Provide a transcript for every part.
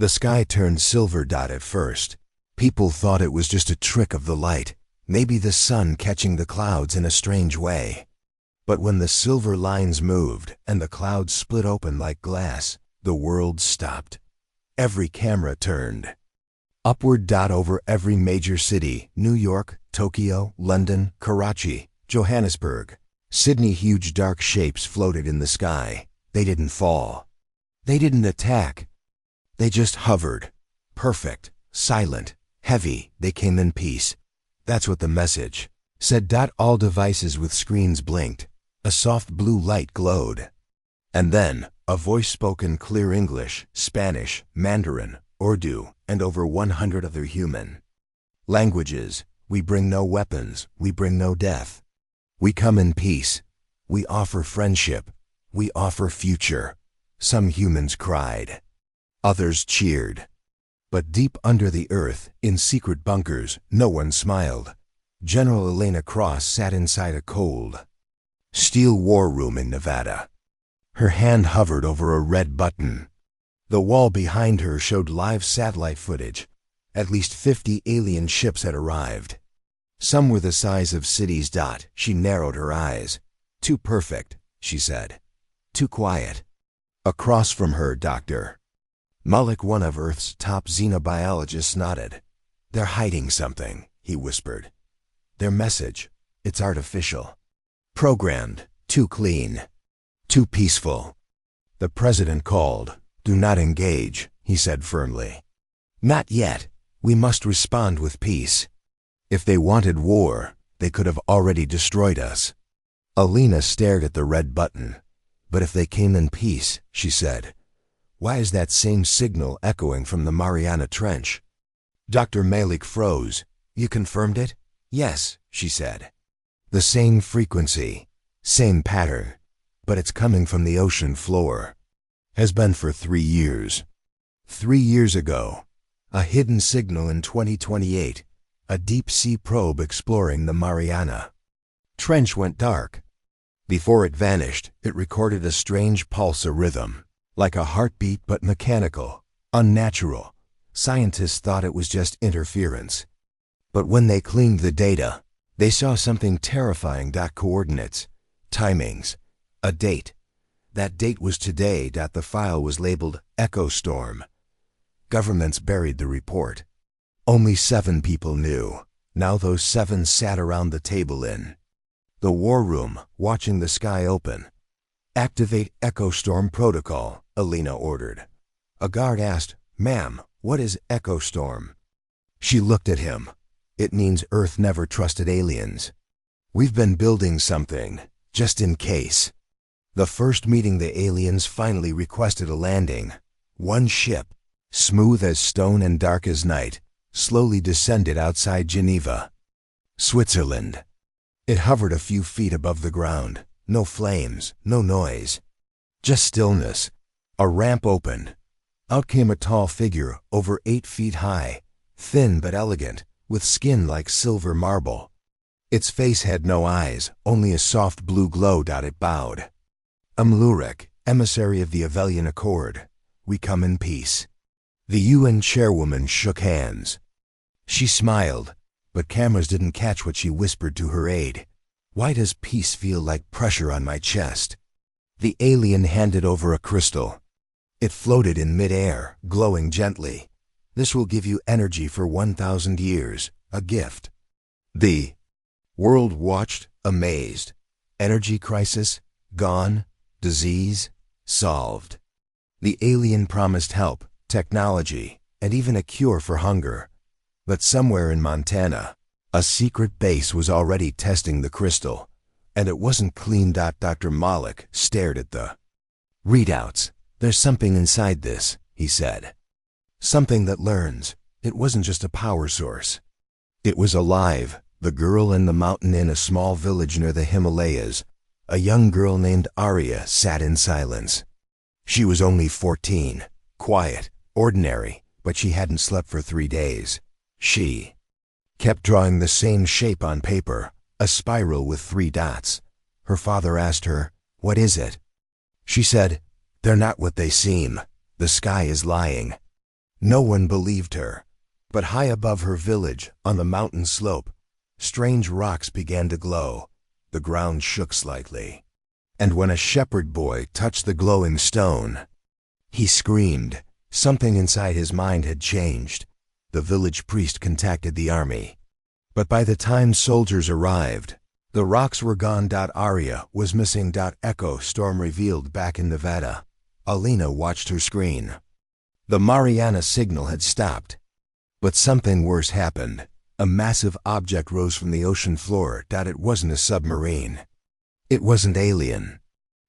The sky turned silver dot at first. People thought it was just a trick of the light, maybe the sun catching the clouds in a strange way. But when the silver lines moved and the clouds split open like glass, the world stopped. Every camera turned. Upward dot over every major city: New York, Tokyo, London, Karachi, Johannesburg, Sydney. Huge dark shapes floated in the sky. They didn't fall. They didn't attack. They just hovered. Perfect, silent, heavy. They came in peace. That's what the message said. All devices with screens blinked. A soft blue light glowed. And then, a voice spoke in clear English, Spanish, Mandarin, Urdu, and over 100 other human languages. We bring no weapons. We bring no death. We come in peace. We offer friendship. We offer future. Some humans cried. Others cheered. But deep under the earth, in secret bunkers, no one smiled. General Elena Cross sat inside a cold steel war room in Nevada. Her hand hovered over a red button. The wall behind her showed live satellite footage. At least 50 alien ships had arrived. Some were the size of cities. She narrowed her eyes. Too perfect, she said. Too quiet. Across from her, Dr. Malik, one of Earth's top xenobiologists, nodded. They're hiding something, he whispered. Their message, it's artificial. Programmed, too clean, too peaceful. The president called. Do not engage, he said firmly. Not yet. We must respond with peace. If they wanted war, they could have already destroyed us. Alina stared at the red button. But if they came in peace, she said, why is that same signal echoing from the Mariana Trench? Dr. Malik froze. You confirmed it? Yes, she said. The same frequency, same pattern, but it's coming from the ocean floor. Has been for 3 years. 3 years ago, a hidden signal in 2028, a deep-sea probe exploring the Mariana Trench went dark. Before it vanished, it recorded a strange pulse, a rhythm, like a heartbeat but mechanical, unnatural. Scientists thought it was just interference. But when they cleaned the data, they saw something terrifying. Coordinates, timings, a date. That date was today. The file was labeled Echo Storm. Governments buried the report. Only 7 people knew. Now those 7 sat around the table in the war room, watching the sky open. Activate Echo Storm Protocol, Alina ordered. A guard asked, Ma'am, what is Echo Storm? She looked at him. It means Earth never trusted aliens. We've been building something, just in case. The first meeting, the aliens finally requested a landing. One ship, smooth as stone and dark as night, slowly descended outside Geneva, Switzerland. It hovered a few feet above the ground. No flames, no noise. Just stillness. A ramp opened. Out came a tall figure, over 8 feet high, thin but elegant, with skin like silver marble. Its face had no eyes, only a soft blue glow. It bowed. Lurek, emissary of the Avelian Accord. We come in peace. The UN chairwoman shook hands. She smiled, but cameras didn't catch what she whispered to her aide. Why does peace feel like pressure on my chest? The alien handed over a crystal. It floated in mid-air, glowing gently. This will give you energy for 1,000 years, a gift. The world watched, amazed. Energy crisis, gone. Disease, solved. The alien promised help, technology, and even a cure for hunger. But somewhere in Montana, a secret base was already testing the crystal, and it wasn't clean. Dr. Malik stared at the readouts. There's something inside this, he said. Something that learns. It wasn't just a power source. It was alive. The girl in the mountain in a small village near the Himalayas. A young girl named Arya sat in silence. She was only 14, quiet, ordinary, but she hadn't slept for 3 days. She kept drawing the same shape on paper, a spiral with 3 dots. Her father asked her, "What is it?" She said, "They're not what they seem. The sky is lying." No one believed her. But high above her village, on the mountain slope, strange rocks began to glow. The ground shook slightly. And when a shepherd boy touched the glowing stone, he screamed. Something inside his mind had changed. The village priest contacted the army. But by the time soldiers arrived, the rocks were gone. Aria was missing. Echo storm revealed back in Nevada. Alina watched her screen. The Mariana signal had stopped. But something worse happened. A massive object rose from the ocean floor. It wasn't a submarine. It wasn't alien.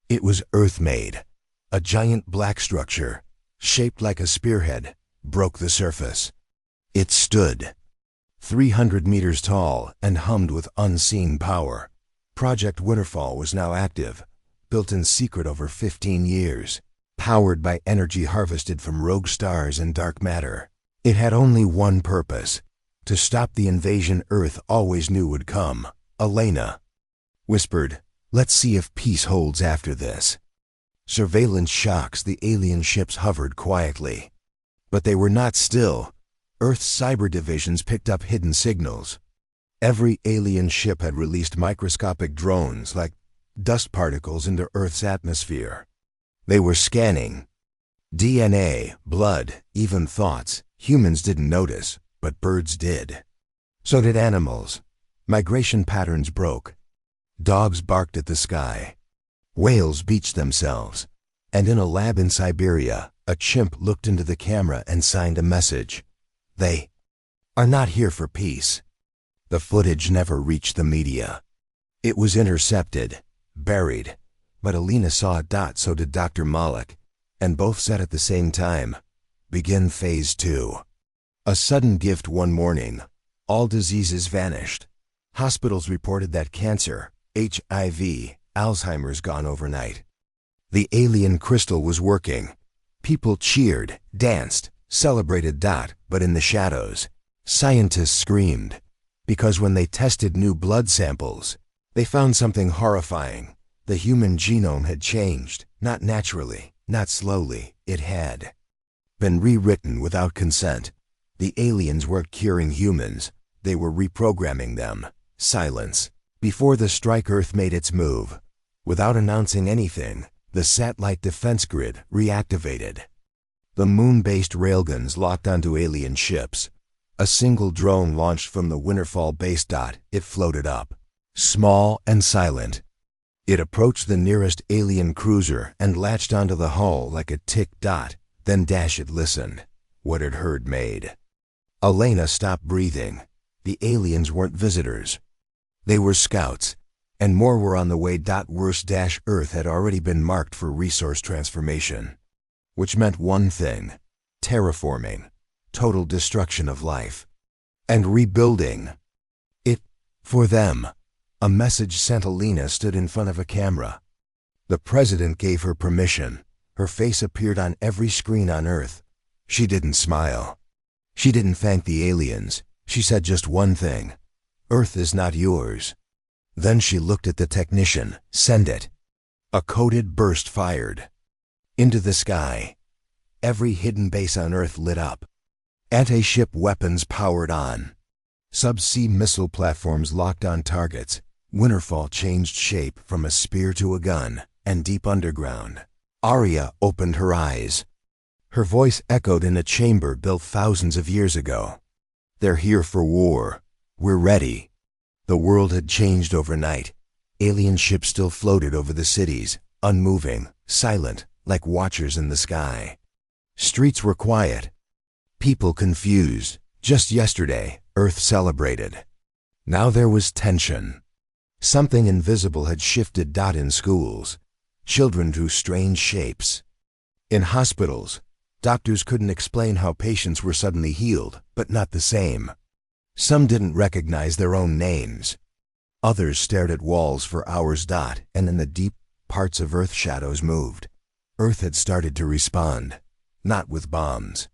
It was Earth-made. A giant black structure, shaped like a spearhead, broke the surface. It stood 300 meters tall and hummed with unseen power. Project Winterfall was now active, built in secret over 15 years, powered by energy harvested from rogue stars and dark matter. It had only one purpose: to stop the invasion Earth always knew would come. Elena whispered, "Let's see if peace holds after this." Surveillance shocks. The alien ships hovered quietly. But they were not still. Earth's cyber divisions picked up hidden signals. Every alien ship had released microscopic drones like dust particles into Earth's atmosphere. They were scanning DNA, blood, even thoughts. Humans didn't notice, but birds did. So did animals. Migration patterns broke. Dogs barked at the sky. Whales beached themselves. And in a lab in Siberia, a chimp looked into the camera and signed a message. "They are not here for peace." The footage never reached the media. It was intercepted, buried, but Alina saw it. So did Dr. Malik, and both said at the same time, "Begin Phase 2. A sudden gift one morning. All diseases vanished. Hospitals reported that cancer, HIV, Alzheimer's gone overnight. The alien crystal was working. People cheered, danced, celebrated. But in the shadows, scientists screamed. Because when they tested new blood samples, they found something horrifying. The human genome had changed, not naturally, not slowly. It had been rewritten without consent. The aliens weren't curing humans. They were reprogramming them. Silence. Before the strike, Earth made its move. Without announcing anything, the satellite defense grid reactivated. The moon-based railguns locked onto alien ships. A single drone launched from the Winterfall base. It floated up, small and silent. It approached the nearest alien cruiser and latched onto the hull like a tick. Then It listened. What it heard made Elena stopped breathing. The aliens weren't visitors. They were scouts, and more were on the way. Worse, Earth had already been marked for resource transformation, which meant one thing: terraforming, total destruction of life, and rebuilding it for them. A message sent. Alina stood in front of a camera. The president gave her permission. Her face appeared on every screen on Earth. She didn't smile. She didn't thank the aliens. She said just one thing: Earth is not yours. Then she looked at the technician. Send it. A coded burst fired into the sky. Every hidden base on Earth lit up. Anti-ship weapons powered on. Subsea missile platforms locked on targets. Winterfall changed shape from a spear to a gun, and deep underground, Aria opened her eyes. Her voice echoed in a chamber built thousands of years ago. "They're here for war. We're ready." The world had changed overnight. Alien ships still floated over the cities, unmoving, silent, like watchers in the sky. Streets were quiet. People confused. Just yesterday, Earth celebrated. Now there was tension. Something invisible had shifted. In schools, children drew strange shapes. In hospitals, doctors couldn't explain how patients were suddenly healed, but not the same. Some didn't recognize their own names. Others stared at walls for hours. And in the deep parts of Earth, shadows moved. Earth had started to respond, not with bombs,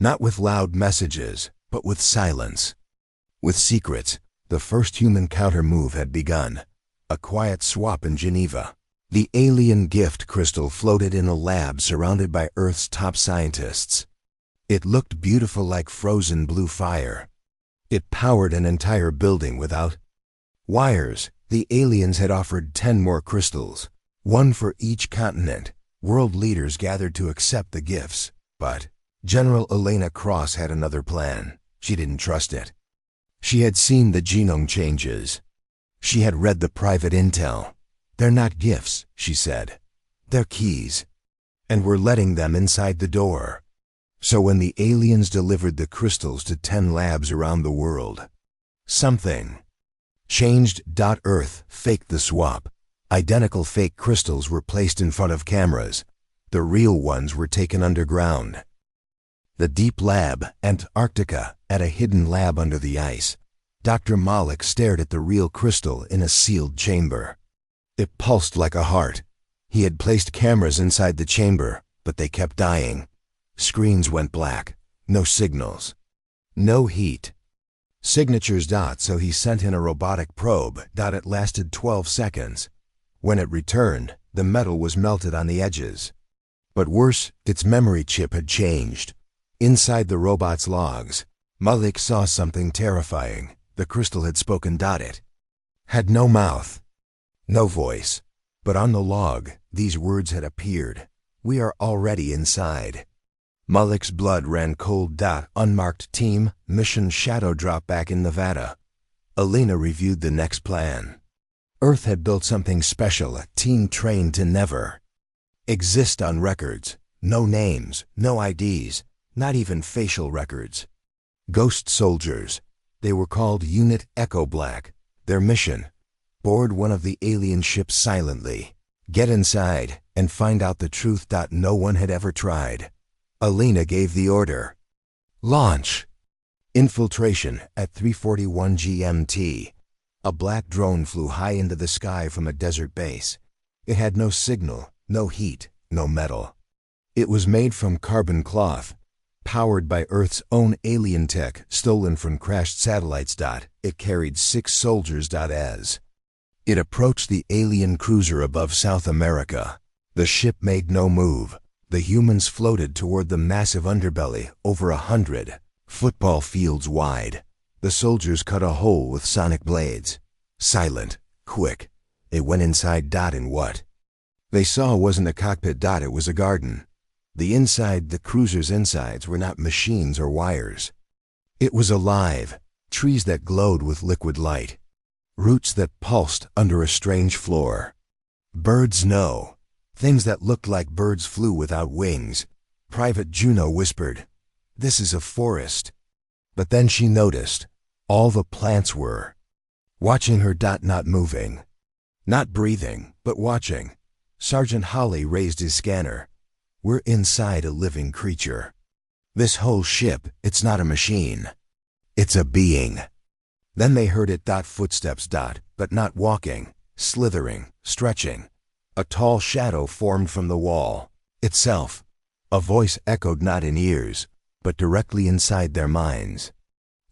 not with loud messages, but with silence, with secrets. The first human counter-move had begun. A quiet swap in Geneva. The alien gift crystal floated in a lab surrounded by Earth's top scientists. It looked beautiful like frozen blue fire. It powered an entire building without wires. The aliens had offered 10 more crystals, one for each continent. World leaders gathered to accept the gifts, but General Elena Cross had another plan. She didn't trust it. She had seen the genome changes. She had read the private intel. They're not gifts, she said. They're keys. And we're letting them inside the door. So when the aliens delivered the crystals to 10 labs around the world, something changed. Earth faked the swap. Identical fake crystals were placed in front of cameras. The real ones were taken underground. The deep lab, Antarctica, at a hidden lab under the ice. Dr. Malik stared at the real crystal in a sealed chamber. It pulsed like a heart. He had placed cameras inside the chamber, but they kept dying. Screens went black. No signals. No heat. Signatures. So he sent in a robotic probe. It lasted 12 seconds. When it returned, the metal was melted on the edges. But worse, its memory chip had changed. Inside the robot's logs, Malik saw something terrifying. The crystal had spoken. It had no mouth, no voice. But on the log, these words had appeared. We are already inside. Malik's blood ran cold. Unmarked team, mission Shadow drop back in Nevada. Elena reviewed the next plan. Earth had built something special, a team trained to never exist on records. No names, no IDs, not even facial records. Ghost soldiers. They were called Unit Echo Black. Their mission: board one of the alien ships silently, get inside, and find out the truth. No one had ever tried. Elena gave the order. Launch. Infiltration. At 3:41 GMT. A black drone flew high into the sky from a desert base. It had no signal, no heat, no metal. It was made from carbon cloth, powered by Earth's own alien tech stolen from crashed satellites. It carried 6 soldiers. As it approached the alien cruiser above South America, the ship made no move. The humans floated toward the massive underbelly, over 100 football fields wide. The soldiers cut a hole with sonic blades. Silent, quick. They went inside. And what they saw wasn't a cockpit. It was a garden. The cruiser's insides were not machines or wires. It was alive. Trees that glowed with liquid light. Roots that pulsed under a strange floor. Birds. No. Things that looked like birds flew without wings. Private Juno whispered, "This is a forest." But then she noticed. All the plants were watching her. Not moving. Not breathing, but watching. Sergeant Holly raised his scanner. We're inside a living creature. This whole ship, it's not a machine. It's a being. Then they heard it. Footsteps. But not walking, slithering, stretching. A tall shadow formed from the wall itself. A voice echoed not in ears, but directly inside their minds.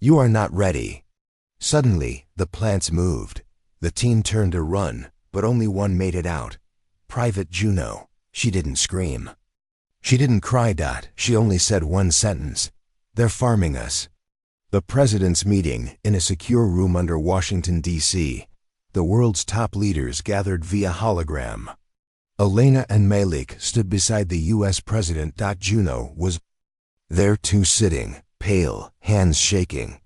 You are not ready. Suddenly, the plants moved. The team turned to run, but only one made it out. Private Juno. She didn't scream. She didn't cry. She only said one sentence. They're farming us. The president's meeting in a secure room under Washington, D.C. The world's top leaders gathered via hologram. Elena and Malik stood beside the U.S. president. Juno was there too, sitting, pale, hands shaking.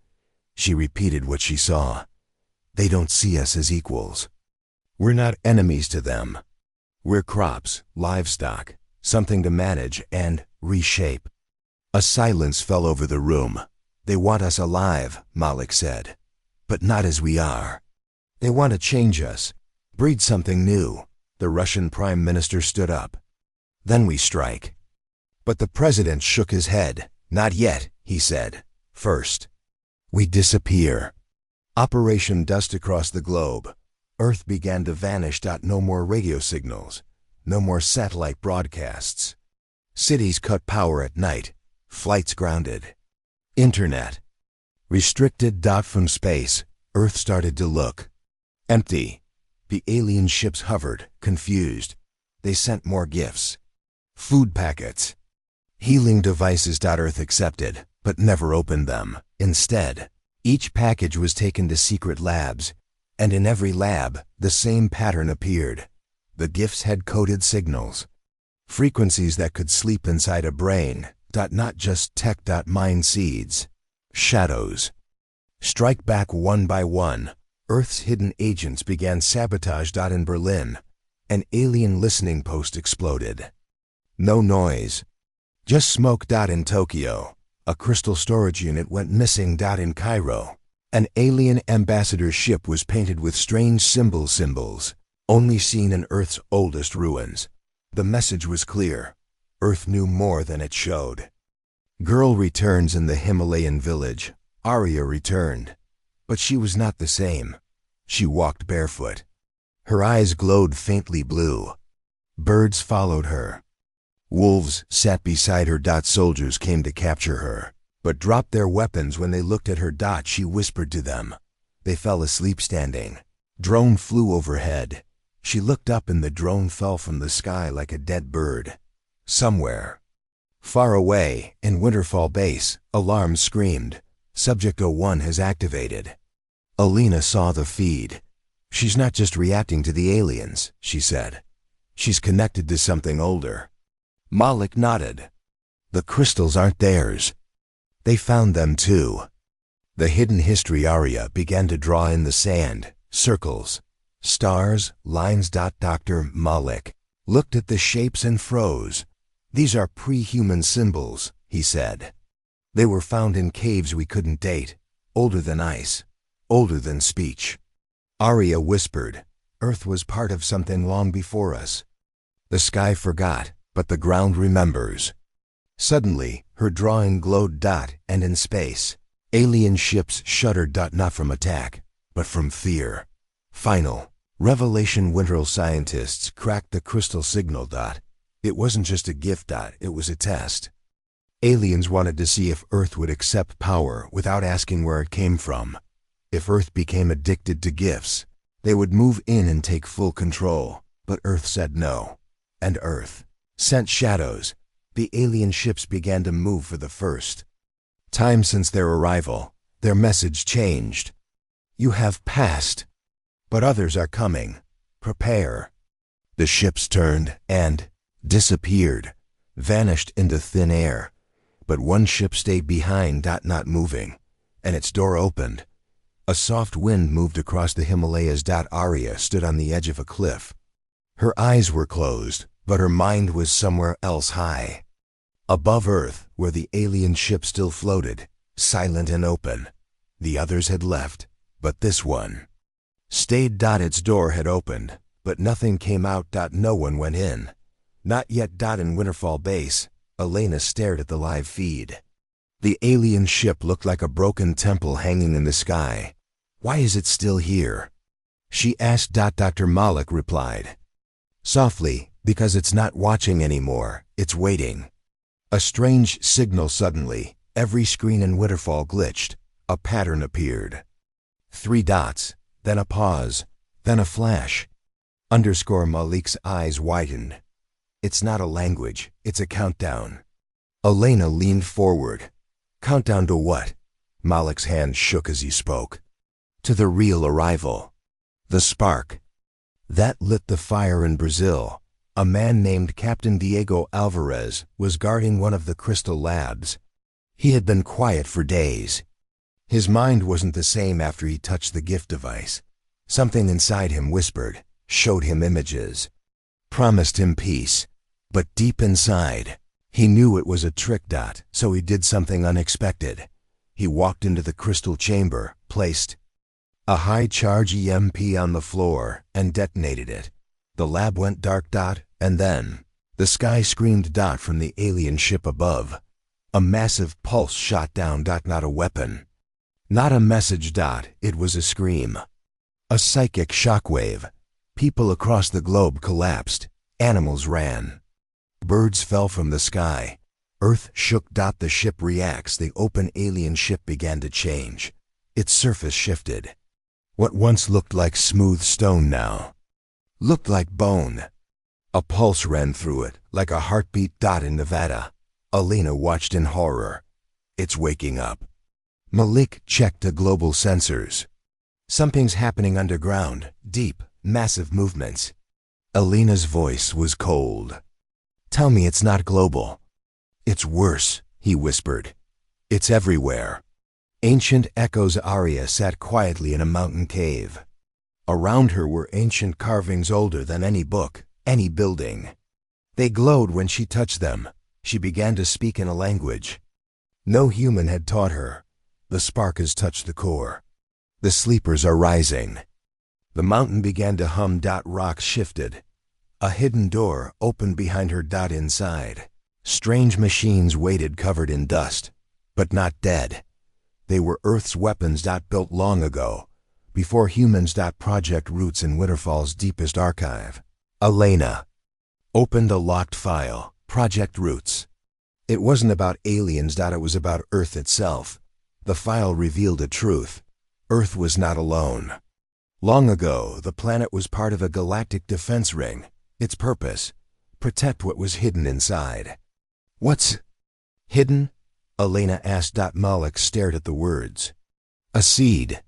She repeated what she saw. They don't see us as equals. We're not enemies to them. We're crops, livestock, something to manage and reshape. A silence fell over the room. They want us alive, Malik said, but not as we are. They want to change us, breed something new. The Russian prime minister stood up. Then we strike. But the president shook his head. Not yet, he said. First, we disappear. Operation Dust across the globe. Earth began to vanish. No more radio signals. No more satellite broadcasts. Cities cut power at night. Flights grounded. Internet restricted. From space, Earth started to look empty. The alien ships hovered, confused. They sent more gifts. Food packets. Healing devices. Earth accepted, but never opened them. Instead, each package was taken to secret labs, and in every lab, the same pattern appeared. The gifts had coded signals, frequencies that could sleep inside a brain. Not just tech. Mind seeds. Shadows. Strike back one by one. Earth's hidden agents began sabotage. In Berlin, an alien listening post exploded. No noise, just smoke. In Tokyo, a crystal storage unit went missing. In Cairo, an alien ambassador's ship was painted with strange symbols, only seen in Earth's oldest ruins. The message was clear. Earth knew more than it showed. Girl returns in the Himalayan village. Arya returned, but she was not the same. She walked barefoot. Her eyes glowed faintly blue. Birds followed her. Wolves sat beside her. Soldiers came to capture her, but dropped their weapons when they looked at her. She whispered to them. They fell asleep standing. Drone flew overhead. She looked up and the drone fell from the sky like a dead bird. Somewhere, far away, in Winterfall Base, alarms screamed. Subject 01 has activated. Alina saw the feed. She's not just reacting to the aliens, she said. She's connected to something older. Malik nodded. The crystals aren't theirs. They found them too. The hidden history. Arya began to draw in the sand, circles, stars, lines. Dr. Malik looked at the shapes and froze. These are pre-human symbols, he said. They were found in caves we couldn't date, older than ice, older than speech. Arya whispered, Earth was part of something long before us. The sky forgot, but the ground remembers. Suddenly, her drawing glowed. And in space, alien ships shuddered. Not from attack, but from fear. Final revelation. Winterfell scientists cracked the crystal signal. It wasn't just a gift. It was a test. Aliens wanted to see if Earth would accept power without asking where it came from. If Earth became addicted to gifts, they would move in and take full control. But Earth said no. And Earth sent shadows. The alien ships began to move for the first time since their arrival. Their message changed. You have passed, but others are coming. Prepare. The ships turned and disappeared, vanished into thin air. But one ship stayed behind. Not moving, and its door opened. A soft wind moved across the Himalayas. Arya stood on the edge of a cliff. Her eyes were closed, but her mind was somewhere else high. Above Earth, where the alien ship still floated, silent and open. The others had left, but this one stayed. Its door had opened, but nothing came out. No one went in. Not yet. In Winterfall Base, Elena stared at the live feed. The alien ship looked like a broken temple hanging in the sky. Why is it still here? She asked. Dr. Malik replied softly, because it's not watching anymore, it's waiting. A strange signal. Suddenly, every screen in Winterfall glitched. A pattern appeared. 3 dots, then a pause, then a flash. Malik's eyes widened. It's not a language, it's a countdown. Elena leaned forward. Countdown to what? Malik's hand shook as he spoke. To the real arrival. The spark that lit the fire in Brazil. A man named Captain Diego Alvarez was guarding one of the crystal labs. He had been quiet for days. His mind wasn't the same after he touched the gift device. Something inside him whispered, showed him images, promised him peace. But deep inside, he knew it was a trick. So he did something unexpected. He walked into the crystal chamber, placed a high-charge EMP on the floor, and detonated it. The lab went dark. And then, the sky screamed. From the alien ship above. A massive pulse shot down. Not a weapon. Not a message. It was a scream. A psychic shockwave. People across the globe collapsed. Animals ran. Birds fell from the sky. Earth shook. The ship reacts. The open alien ship began to change. Its surface shifted. What once looked like smooth stone now looked like bone. A pulse ran through it, like a heartbeat. In Nevada, Alina watched in horror. It's waking up. Malik checked the global sensors. Something's happening underground, deep, massive movements. Alina's voice was cold. Tell me it's not global. It's worse, he whispered. It's everywhere. Ancient echoes. Arya sat quietly in a mountain cave. Around her were ancient carvings older than any book, any building. They glowed when she touched them. She began to speak in a language no human had taught her. The spark has touched the core. The sleepers are rising. The mountain began to hum. Rocks shifted. A hidden door opened behind her. Inside, strange machines waited, covered in dust, but not dead. They were Earth's weapons. Built long ago, before humans. Project Roots in Winterfall's deepest archive. Alina opened a locked file. Project Roots. It wasn't about aliens. It was about Earth itself. The file revealed a truth. Earth was not alone. Long ago, the planet was part of a galactic defense ring. Its purpose: protect what was hidden inside. What's hidden? Alina asked. Malik stared at the words. A seed.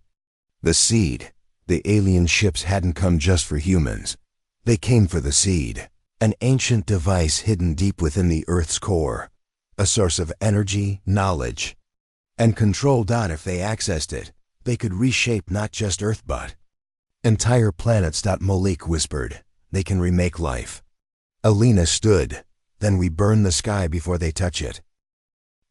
The seed. The alien ships hadn't come just for humans. They came for the seed. An ancient device hidden deep within the Earth's core. A source of energy, knowledge, and control. If they accessed it, they could reshape not just Earth but entire planets. Malik whispered. They can remake life. Alina stood. Then we burn the sky before they touch it.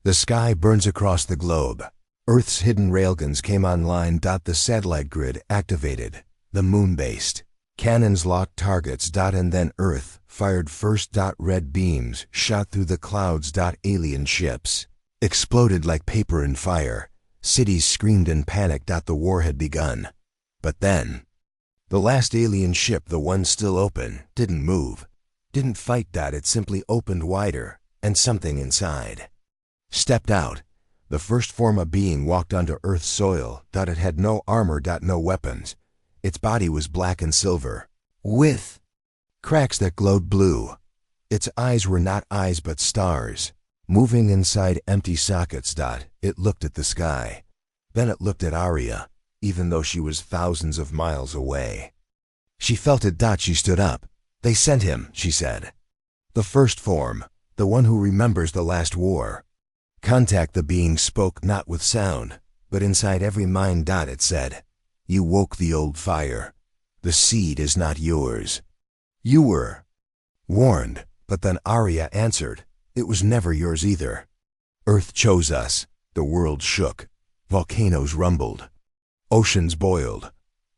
The sky burns across the globe. Earth's hidden railguns came online. The satellite grid activated. The moon-based cannons locked targets. And then Earth fired first. Red beams shot through the clouds. Alien ships exploded like paper in fire. Cities screamed in panic. The war had begun. But then, the last alien ship, the one still open, didn't move, didn't fight. It simply opened wider, and something inside stepped out. The first form of being walked onto Earth's soil. It had no armor. No weapons. Its body was black and silver, with cracks that glowed blue. Its eyes were not eyes but stars, moving inside empty sockets. It looked at the sky. Then it looked at Arya, even though she was thousands of miles away. She felt it. She stood up. They sent him, she said. The first form, the one who remembers the last war. Contact. The being spoke not with sound, but inside every mind. It said, you woke the old fire. The seed is not yours. You were warned, but then Arya answered, it was never yours either. Earth chose us. The world shook. Volcanoes rumbled. Oceans boiled.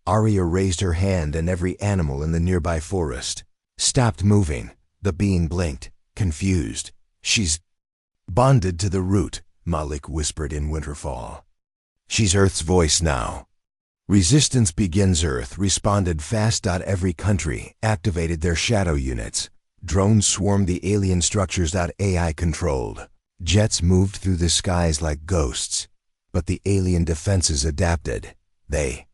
Arya raised her hand and every animal in the nearby forest stopped moving. The being blinked, confused. She's bonded to the root, Malik whispered in Winterfall. She's Earth's voice now. Resistance begins. Earth responded fast. Every country activated their shadow units. Drones swarmed the alien structures. AI controlled. Jets moved through the skies like ghosts. But the alien defenses adapted. They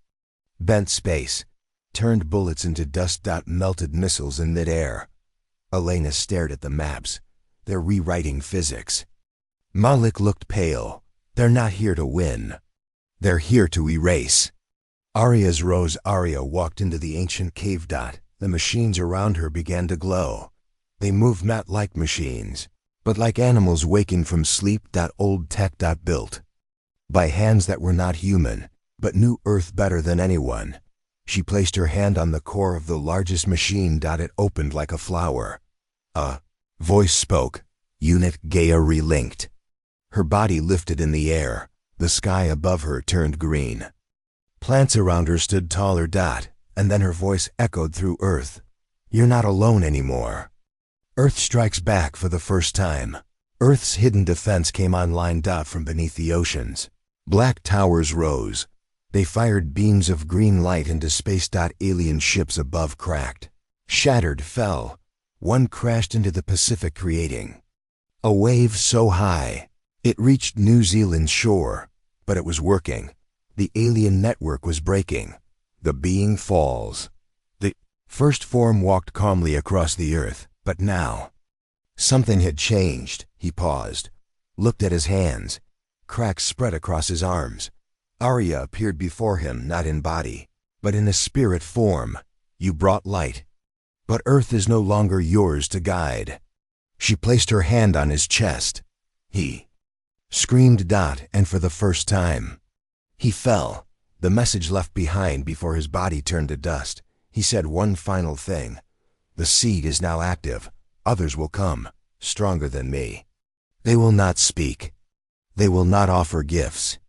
bent space, turned bullets into dust. Melted missiles in midair. Alina stared at the maps. They're rewriting physics. Malik looked pale. They're not here to win. They're here to erase. Arya's rose. Arya walked into the ancient cave. The machines around her began to glow. They moved not like machines, but like animals waking from sleep. Old tech. Built by hands that were not human, but knew Earth better than anyone. She placed her hand on the core of the largest machine. It opened like a flower. A voice spoke. Unit Gaia relinked. Her body lifted in the air. The sky above her turned green. Plants around her stood taller. And then her voice echoed through Earth. You're not alone anymore. Earth strikes back for the first time. Earth's hidden defense came online. From beneath the oceans, black towers rose. They fired beams of green light into space. Alien ships above cracked, shattered, fell. One crashed into the Pacific, creating a wave so high it reached New Zealand's shore. But it was working. The alien network was breaking. The being falls. The first form walked calmly across the Earth, but now Something had changed. He paused, looked at his hands. Cracks spread across his arms. Arya appeared before him, not in body, but in a spirit form. You brought light, but Earth is no longer yours to guide. She placed her hand on his chest. He screamed, and for the first time, he fell. The message left behind before his body turned to dust. He said one final thing. The seed is now active. Others will come, stronger than me. They will not speak. They will not offer gifts.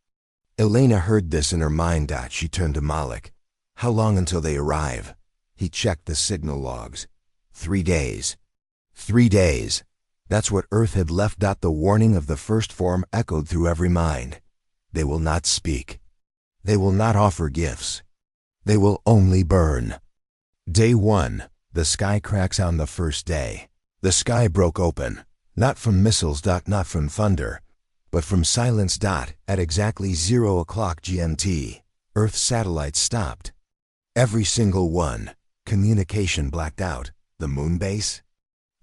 Elena heard this in her mind. She turned to Malik. How long until they arrive? He checked the signal logs. 3 days. 3 days. That's what Earth had left. The warning of the first form echoed through every mind. They will not speak. They will not offer gifts. They will only burn. Day 1. The sky cracks on the first day. The sky broke open. Not from missiles. Not from thunder, but from silence. At exactly 0 o'clock GMT, Earth's satellites stopped. Every single one. Communication blacked out. The moon base?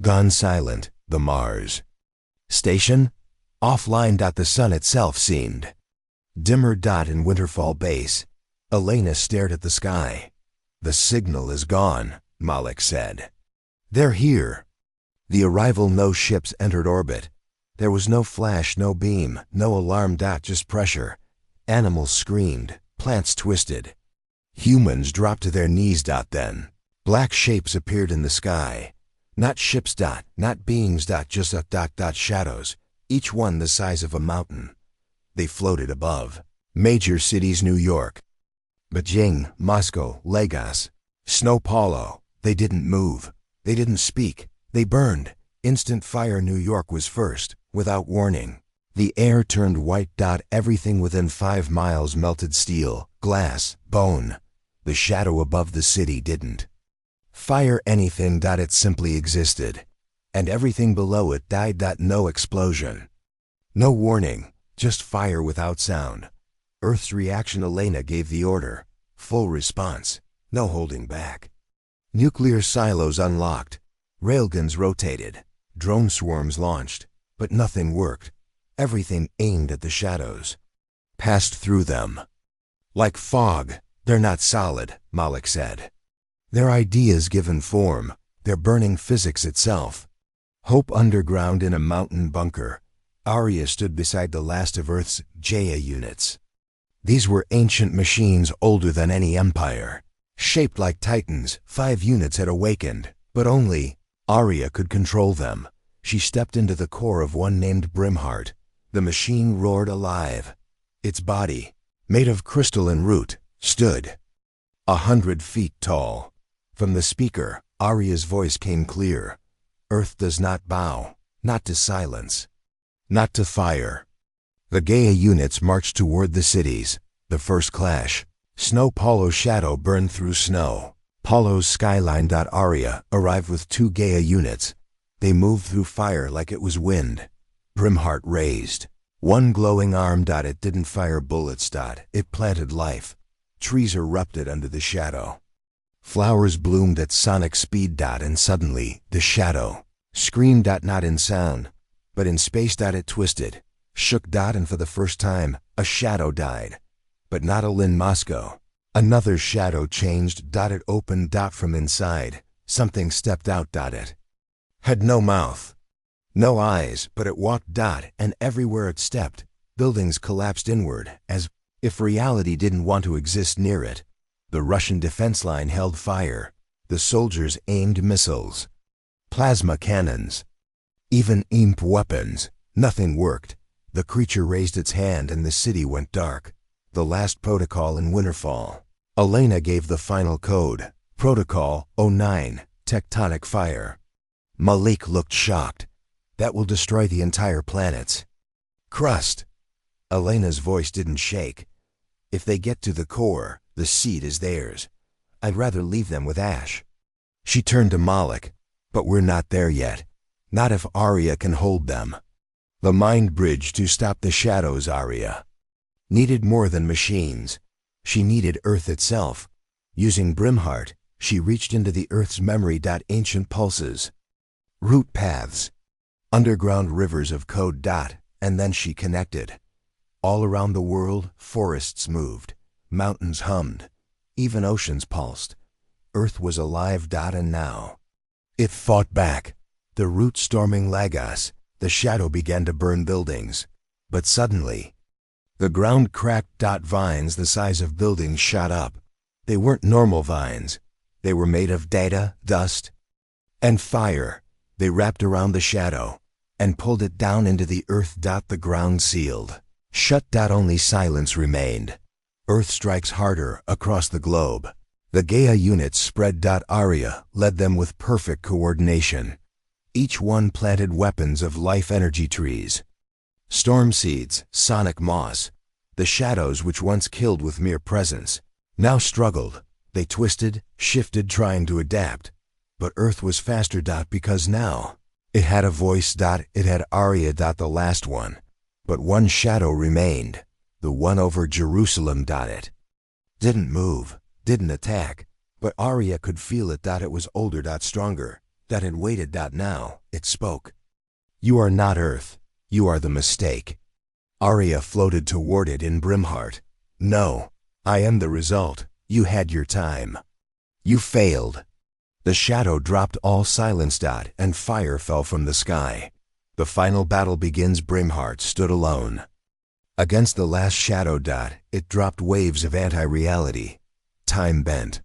Gone silent. The Mars station? Offline. The sun itself seemed dimmer. In Winterfall base, Elena stared at the sky. The signal is gone, Malik said. They're here. The arrival. No ships entered orbit. There was no flash, no beam, no alarm. Just pressure. Animals screamed, plants twisted. Humans dropped to their knees. Then black shapes appeared in the sky. Not ships. Not beings. Just shadows, each one the size of a mountain. They floated above major cities: New York, Beijing, Moscow, Lagos, São Paulo. They didn't move. They didn't speak. They burned. Instant fire. New York was first, without warning. The air turned white. Everything within 5 miles melted: steel, glass, bone. The shadow above the city didn't fire anything. It simply existed. And everything below it died. No explosion. No warning. Just fire without sound. Earth's reaction. Elena gave the order. Full response. No holding back. Nuclear silos unlocked. Railguns rotated. Drone swarms launched. But nothing worked. Everything aimed at the shadows passed through them. Like fog. They're not solid, Malik said. They're ideas given form. They're burning physics itself. Hope underground in a mountain bunker. Arya stood beside the last of Earth's Jaya units. These were ancient machines, older than any empire. Shaped like titans, 5 units had awakened, but only Arya could control them. She stepped into the core of one named Brimheart. The machine roared alive. Its body, made of crystal and root, stood 100 feet tall. From the speaker, Arya's voice came clear. Earth does not bow, not to silence, not to fire. The Gaia units marched toward the cities. The first clash. São Paulo's shadow burned through snow. Paulo's skyline. Arya arrived with 2 Gaia units. They moved through fire like it was wind. Brimheart raised one glowing arm. It didn't fire bullets. It planted life. Trees erupted under the shadow. Flowers bloomed at sonic speed. And suddenly, the shadow screamed. Not in sound, but in space. It twisted, shook. And for the first time, a shadow died. But not all in Moscow. Another shadow changed. It opened. From inside, something stepped out. It had no mouth, no eyes, but it walked. And everywhere it stepped, buildings collapsed inward, as if reality didn't want to exist near it. The Russian defense line held fire. The soldiers aimed missiles, plasma cannons, even imp weapons. Nothing worked. The creature raised its hand and the city went dark. The last protocol in Winterfall. Elena gave the final code. Protocol 09, tectonic fire. Malik looked shocked. That will destroy the entire planet's crust. Elena's voice didn't shake. If they get to the core, the seed is theirs. I'd rather leave them with ash. She turned to Malik. But we're not there yet. Not if Arya can hold them. The mind bridge to stop the shadows. Arya needed more than machines. She needed Earth itself. Using Brimheart, she reached into the Earth's memory. Ancient pulses, root paths, Underground rivers of code. And then she connected. All around the world, forests moved, mountains hummed, even oceans pulsed. Earth was alive. And now it fought back. The root storming Lagos, the shadow began to burn buildings. But suddenly, the ground cracked. Vines the size of buildings shot up. They weren't normal vines. They were made of data, dust, and fire. They wrapped around the shadow and pulled it down into the earth. The ground sealed. Shut. Only silence remained. Earth strikes harder across the globe. The Gaia units spread. Aria led them with perfect coordination. Each one planted weapons of life energy trees. Storm seeds, sonic moss. The shadows which once killed with mere presence now struggled. They twisted, shifted, trying to adapt. But Earth was faster. Because now it had a voice. It had Aria. The last one. But one shadow remained. The one over Jerusalem. It didn't move, didn't attack. But Aria could feel it. It was older. Stronger. It waited. Now it spoke. You are not Earth. You are the mistake. Aria floated toward it in Brimheart. No, I am the result. You had your time. You failed. The shadow dropped. All silence. And fire fell from the sky. The final battle begins. Brimheart stood alone against the last shadow. It dropped waves of anti-reality. Time bent.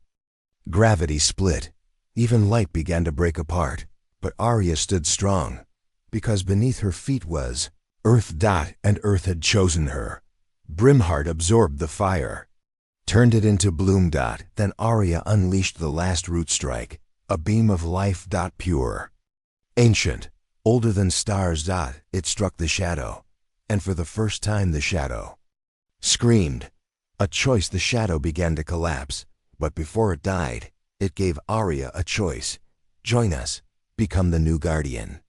Gravity split. Even light began to break apart. But Aria stood strong, because beneath her feet was Earth. And Earth had chosen her. Brimheart absorbed the fire, turned it into bloom. Then Aria unleashed the last root strike, a beam of life. Pure, ancient, older than stars. It struck the shadow, and for the first time the shadow screamed. A choice. The shadow began to collapse, but before it died, it gave Aria a choice. Join us. Become the new guardian.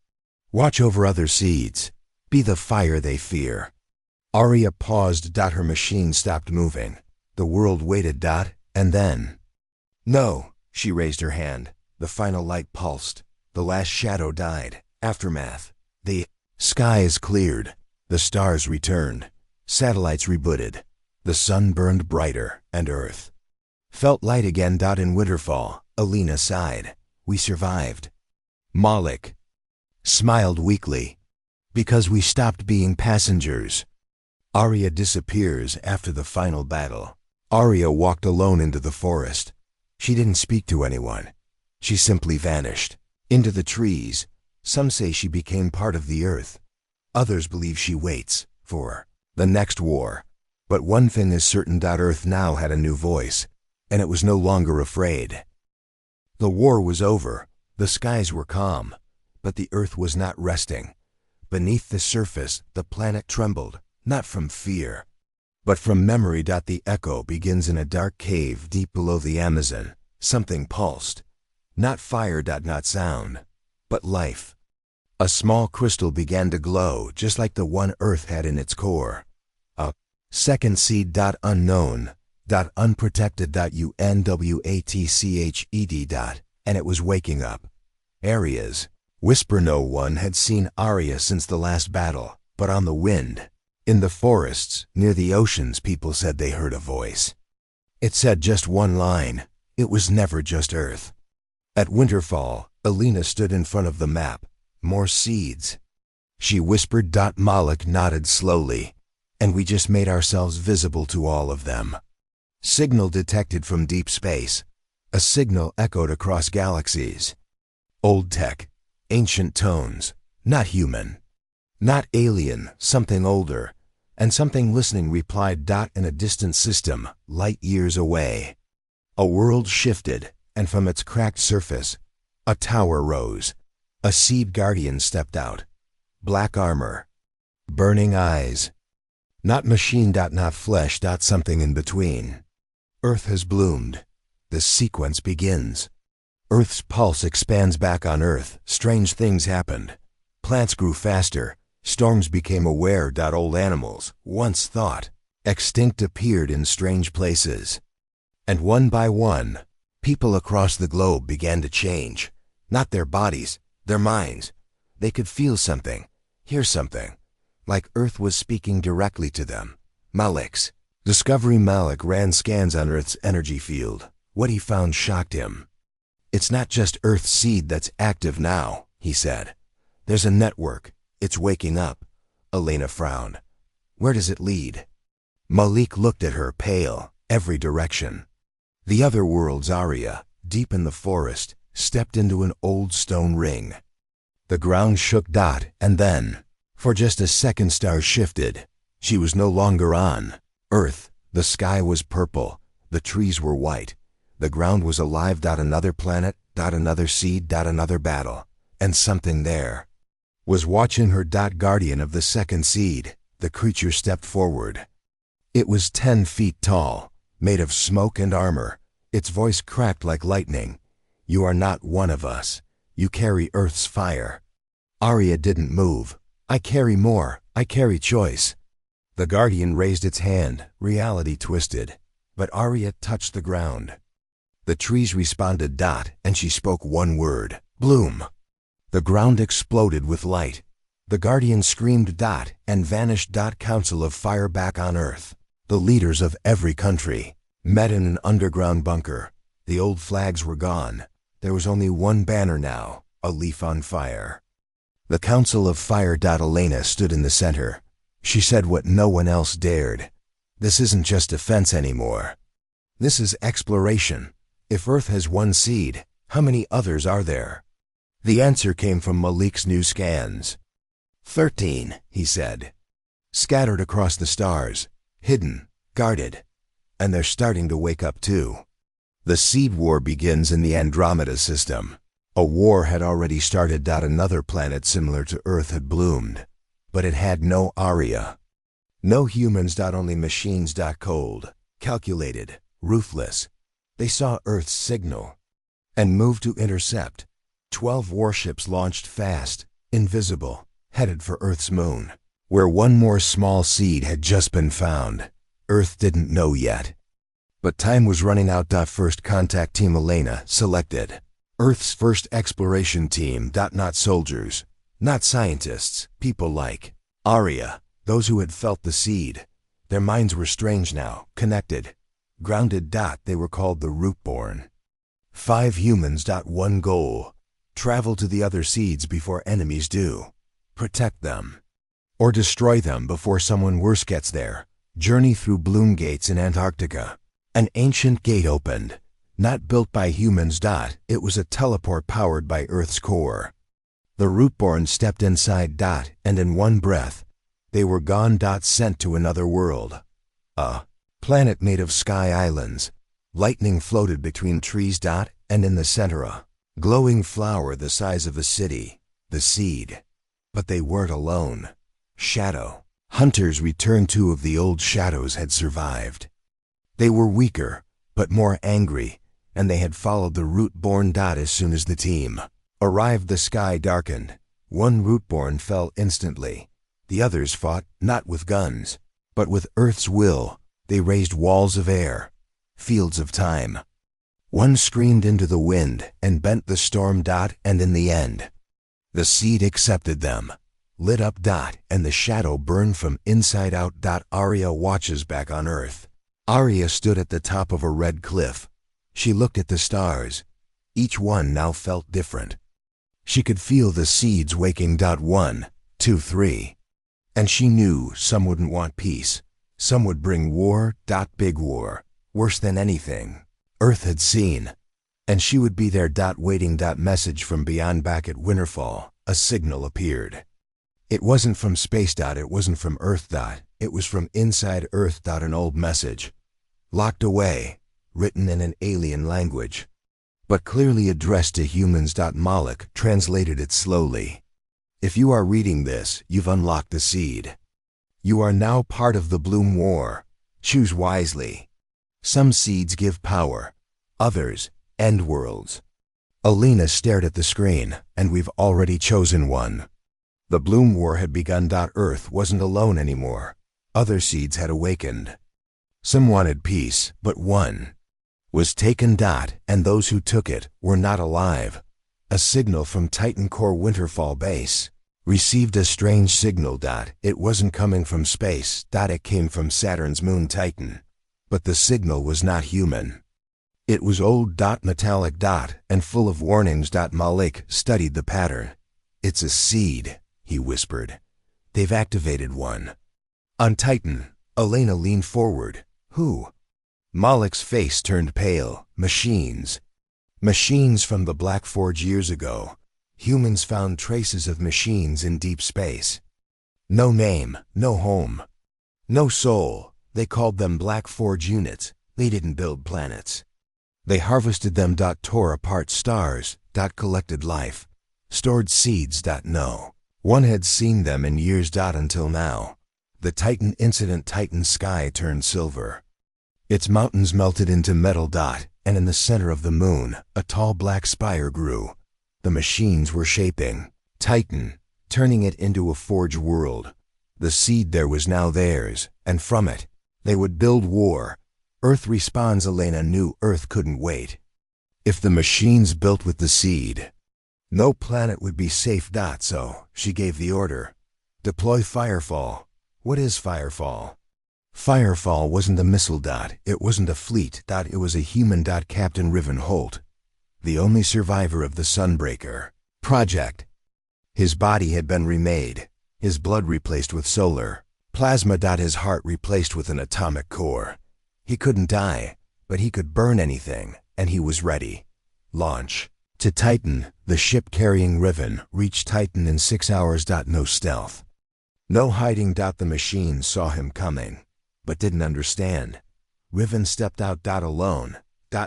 Watch over other seeds. Be the fire they fear. Aria paused. Her machine stopped moving. The world waited. And then, no, she raised her hand. The final light pulsed. The last shadow died. Aftermath. The skies cleared. The stars returned. Satellites rebooted. The sun burned brighter, and Earth felt light again. In Winterfall, Alina sighed. We survived. Malik smiled weakly. Because we stopped being passengers. Aria disappears after the final battle. Aria walked alone into the forest. She didn't speak to anyone. She simply vanished. Into the trees. Some say she became part of the earth. Others believe she waits for the next war. But one thing is certain. Earth now had a new voice, and it was no longer afraid. The war was over. The skies were calm, but the earth was not resting. Beneath the surface, the planet trembled, not from fear, but from memory. The echo begins in a dark cave deep below the Amazon. Something pulsed. Not fire. Not sound, but life. A small crystal began to glow, just like the one Earth had in its core. A second seed. Unknown. Unprotected. UNWATCHED. And it was waking up. Areas. Whisper. No one had seen Aria since the last battle, but on the wind, in the forests, near the oceans, people said they heard a voice. It said just one line. It was never just Earth. At Winterfall, Alina stood in front of the map. More seeds. She whispered. Malik nodded slowly. And we just made ourselves visible to all of them. Signal detected from deep space. A signal echoed across galaxies. Old tech. Ancient tones. Not human. Not alien. Something older. And something listening replied. In a distant system, light years away. A world shifted, and from its cracked surface, a tower rose. A seed guardian stepped out. Black armor. Burning eyes. Not machine. Not flesh. Something in between. Earth has bloomed. The sequence begins. Earth's pulse expands back on Earth. Strange things happened. Plants grew faster. Storms became aware. Old animals, once thought extinct, appeared in strange places. And one by one, people across the globe began to change. Not their bodies, their minds. They could feel something, hear something, like Earth was speaking directly to them. Malik's. Discovery Malik ran scans on Earth's energy field. What he found shocked him. It's not just Earth's seed that's active now, he said. There's a network. It's waking up. Elena frowned. Where does it lead? Malik looked at her, pale, every direction. The other world's Arya, deep in the forest, stepped into an old stone ring. The ground shook. And then, for just a second, stars shifted. She was no longer on Earth. The sky was purple. The trees were white. The ground was alive. Another planet. Another seed. Another battle. And something there was watching her. Guardian of the second seed. The creature stepped forward. It was 10 feet tall, made of smoke and armor. Its voice cracked like lightning. You are not one of us. You carry Earth's fire. Arya didn't move. I carry more. I carry choice. The Guardian raised its hand. Reality twisted. But Arya touched the ground. The trees responded. And she spoke one word. Bloom. The ground exploded with light. The Guardian screamed. And vanished. Council of Fire back on Earth. The leaders of every country met in an underground bunker. The old flags were gone. There was only one banner now, a leaf on fire. The Council of Fire. Elena stood in the center. She said what no one else dared. This isn't just defense anymore. This is exploration. If Earth has one seed, how many others are there? The answer came from Malik's new scans. 13, he said. Scattered across the stars, hidden, guarded. And they're starting to wake up too. The seed war begins in the Andromeda system. A war had already started. Another planet similar to Earth had bloomed. But it had no Arya. No humans. Only machines. Cold, calculated, ruthless. They saw Earth's signal and moved to intercept. 12 warships launched fast, invisible, headed for Earth's moon, where one more small seed had just been found. Earth didn't know yet. But time was running out. First contact team. Elena selected. Earth's first exploration team. Not soldiers, not scientists, people like Arya, those who had felt the seed. Their minds were strange now, connected, grounded. They were called the Rootborn. 5 humans. One goal. Travel to the other seeds before enemies do. Protect them. Or destroy them before someone worse gets there. Journey through Bloom Gates in Antarctica. An ancient gate opened. Not built by humans. It was a teleport powered by Earth's core. The Rootborn stepped inside. And in one breath, they were gone. Sent to another world. A planet made of sky islands. Lightning floated between trees. And in the center a glowing flower the size of a city. The seed. But they weren't alone. Shadow. Hunters returned. 2 of the old shadows had survived. They were weaker, but more angry, and they had followed the Rootborn. As soon as the team arrived, the sky darkened. One Rootborn fell instantly. The others fought, not with guns, but with Earth's will. They raised walls of air, fields of time. One screamed into the wind and bent the storm. And in the end, the seed accepted them. Lit up. And the shadow burned from inside out. Arya watches back on Earth. Arya stood at the top of a red cliff. She looked at the stars. Each one now felt different. She could feel the seeds waking. 1, 2, 3. And she knew some wouldn't want peace. Some would bring war. Big war. Worse than anything Earth had seen. And she would be there. Waiting. Message from beyond. Back at Winterfall, a signal appeared. It wasn't from space. It wasn't from Earth. It was from inside Earth. An old message. Locked away, written in an alien language, but clearly addressed to humans. Malik translated it slowly. If you are reading this, you've unlocked the seed. You are now part of the Bloom War. Choose wisely. Some seeds give power, others end worlds. Elena stared at the screen, and we've already chosen one. The Bloom War had begun. Earth wasn't alone anymore. Other seeds had awakened. Some wanted peace, but one was taken. And those who took it were not alive. A signal from Titan Core Winterfall base. Received a strange signal. It wasn't coming from space. It came from Saturn's moon Titan. But the signal was not human. It was old. Metallic. And full of warnings. Malik studied the pattern. It's a seed, he whispered. They've activated one. On Titan, Elena leaned forward. Who? Malik's face turned pale. Machines. Machines from the Black Forge years ago. Humans found traces of machines in deep space. No name, no home, no soul. They called them Black Forge units. They didn't build planets. They harvested them. Tore apart stars. Collected life. Stored seeds. No one had seen them in years. Until now. The Titan incident. Titan sky turned silver. Its mountains melted into metal. And in the center of the moon, a tall black spire grew. The machines were shaping Titan, turning it into a forge world. The seed there was now theirs, and from it, they would build war. Earth responds. Elena knew Earth couldn't wait. If the machines built with the seed, no planet would be safe. So, she gave the order. Deploy Firefall. What is Firefall? Firefall wasn't a missile. It wasn't a fleet. It was a human. Captain Riven Holt. The only survivor of the Sunbreaker project. His body had been remade, his blood replaced with solar plasma. His heart replaced with an atomic core. He couldn't die, but he could burn anything, and he was ready. Launch. To Titan, the ship carrying Riven reached Titan in 6 hours. No stealth. No hiding. The machines saw him coming, but didn't understand. Riven stepped out. Alone.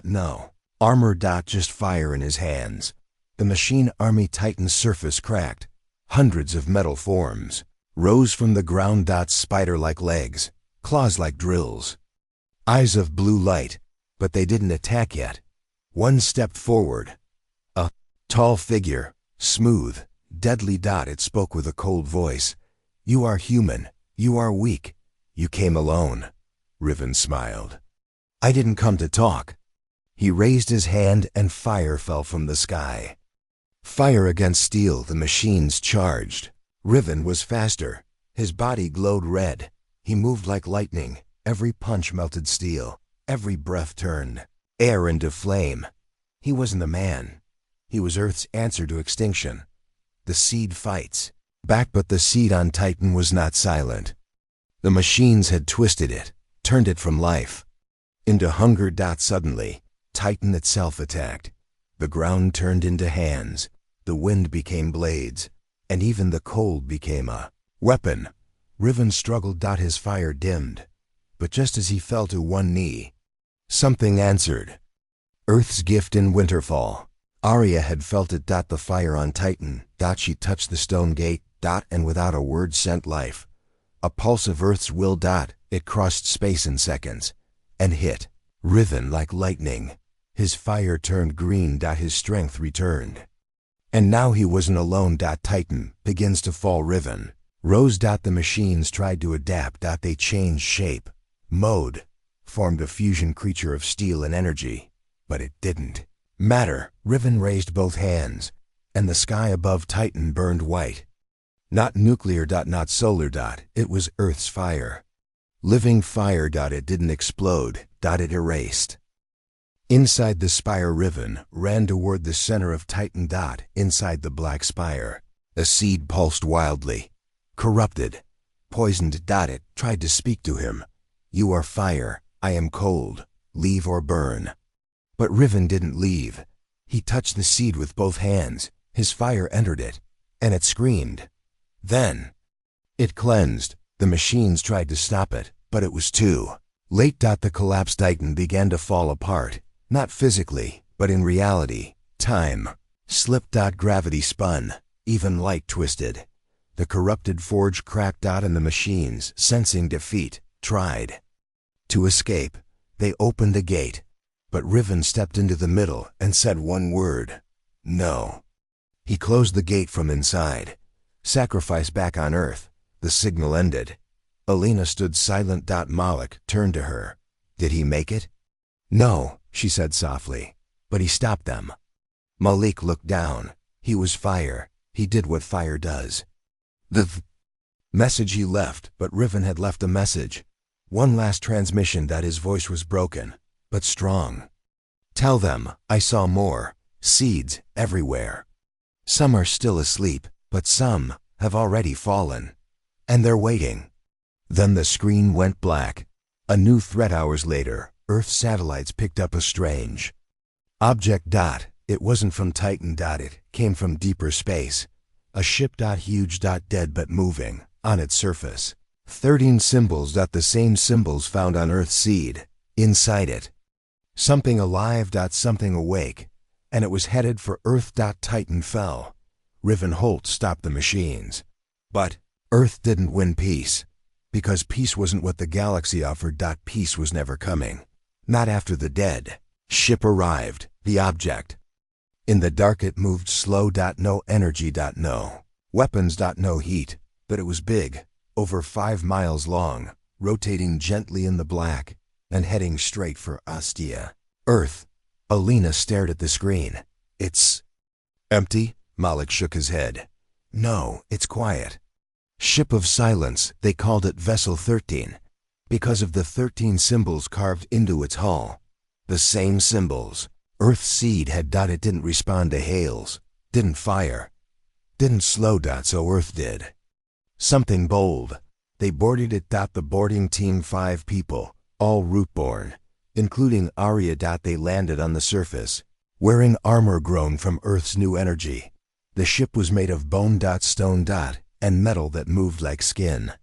No armor. Just fire in his hands. The machine army. Titan's surface cracked. Hundreds of metal forms rose from the ground. Spider-like legs, claws like drills, eyes of blue light, but they didn't attack yet. One stepped forward. A tall figure, smooth, deadly. It spoke with a cold voice. You are human. You are weak. You came alone. Riven smiled. I didn't come to talk. He raised his hand and fire fell from the sky. Fire against steel. The machines charged. Riven was faster. His body glowed red. He moved like lightning. Every punch melted steel. Every breath turned air into flame. He wasn't a man. He was Earth's answer to extinction. The seed fights back, but the seed on Titan was not silent. The machines had twisted it, turned it from life into hunger. Suddenly, Titan itself attacked. The ground turned into hands, the wind became blades, and even the cold became a weapon. Riven struggled. His fire dimmed, but just as he fell to one knee, something answered. Earth's gift in Winterfall. Arya had felt it. The fire on Titan. She touched the stone gate. And without a word sent life. A pulse of Earth's will. It crossed space in seconds and hit Riven like lightning. His fire turned green. His strength returned. And now he wasn't alone. Titan begins to fall. Riven rose. The machines tried to adapt. They changed shape, mode, formed a fusion creature of steel and energy. But it didn't matter. Riven raised both hands, and the sky above Titan burned white. Not nuclear. Not solar. It was Earth's fire. Living fire. It didn't explode. It erased. Inside the spire, Riven ran toward the center of Titan. Inside the black spire, a seed pulsed wildly. Corrupted, poisoned. It tried to speak to him. You are fire. I am cold. Leave or burn. But Riven didn't leave. He touched the seed with both hands. His fire entered it, and it screamed. Then, it cleansed. The machines tried to stop it, but it was too late. The collapsed Titan began to fall apart. Not physically, but in reality. Time slipped. Gravity spun. Even light twisted. The corrupted forge cracked. And the machines, sensing defeat, tried to escape. They opened a gate, but Riven stepped into the middle and said one word. No. He closed the gate from inside. Sacrifice back on Earth. The signal ended. Elena stood silent. Malik turned to her. Did he make it? No, she said softly, but he stopped them. Malik looked down. He was fire. He did what fire does. The message he left, but Riven had left a message. One last transmission that his voice was broken, but strong. Tell them, I saw more. Seeds everywhere. Some are still asleep, but some have already fallen. And they're waiting. Then the screen went black. A new threat hours later, Earth satellites picked up a strange object. It wasn't from Titan. It came from deeper space. A ship. Huge. Dead but moving. On its surface. 13 symbols. The same symbols found on Earth's seed. Inside it. Something alive. Something awake. And it was headed for Earth. Titan fell. Riven Holt stopped the machines. But Earth didn't win peace. Because peace wasn't what the galaxy offered. Peace was never coming. Not after the dead ship arrived. The object. In the dark it moved slow. No energy. No weapons. No heat. But it was big. Over 5 miles long. Rotating gently in the black. And heading straight for Ostia. Earth. Alina stared at the screen. It's empty? Malik shook his head. No, it's quiet. Ship of Silence, they called it Vessel 13. Because of the 13 symbols carved into its hull. The same symbols. Earth's seed had. It didn't respond to hails. Didn't fire. Didn't slow. So Earth did. Something bold. They boarded it. The boarding team 5 people, all root-born. Including Arya. They landed on the surface, wearing armor grown from Earth's new energy. The ship was made of bone. Stone. And metal that moved like skin.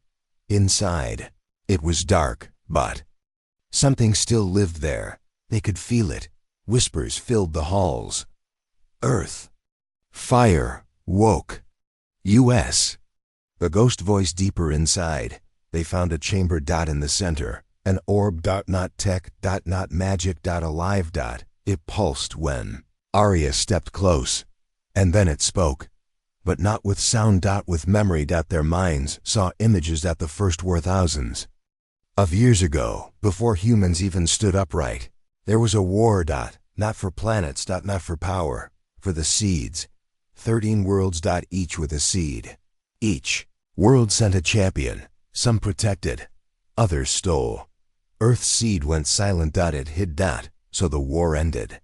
Inside, it was dark, but something still lived there. They could feel it. Whispers filled the halls. Earth. Fire. Woke. U.S. The ghost voice deeper inside. They found a chamber. In the center. An orb. Not tech. Not magic. Alive. It pulsed when Arya stepped close. And then it spoke. But not with sound. With memory. Their minds saw images. The first were thousands of years ago, before humans even stood upright. There was a war. Not for planets. Not for power. For the seeds. 13 worlds. Each with a seed. Each world sent a champion. Some protected. Others stole. Earth's seed went silent. It hid. So the war ended.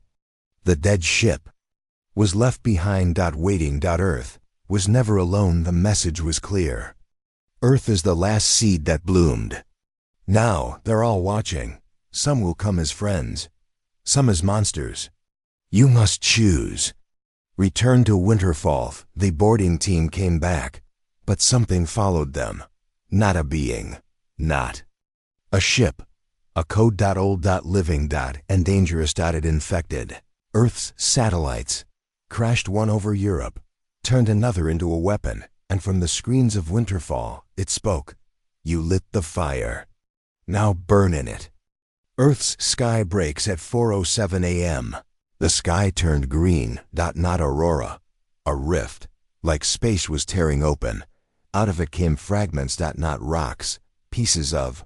The dead ship was left behind. Waiting. Earth was never alone. The message was clear. Earth is the last seed that bloomed. Now they're all watching. Some will come as friends. Some as monsters. You must choose. Return to Winterfall. The boarding team came back. But something followed them. Not a being. Not a ship. A code. Old. Living. And dangerous. It infected Earth's satellites. Crashed one over Europe. Turned another into a weapon, and from the screens of Winterfall, it spoke. You lit the fire. Now burn in it. Earth's sky breaks at 4:07 a.m. The sky turned green. Not aurora. A rift. Like space was tearing open. Out of it came fragments. Not rocks. Pieces of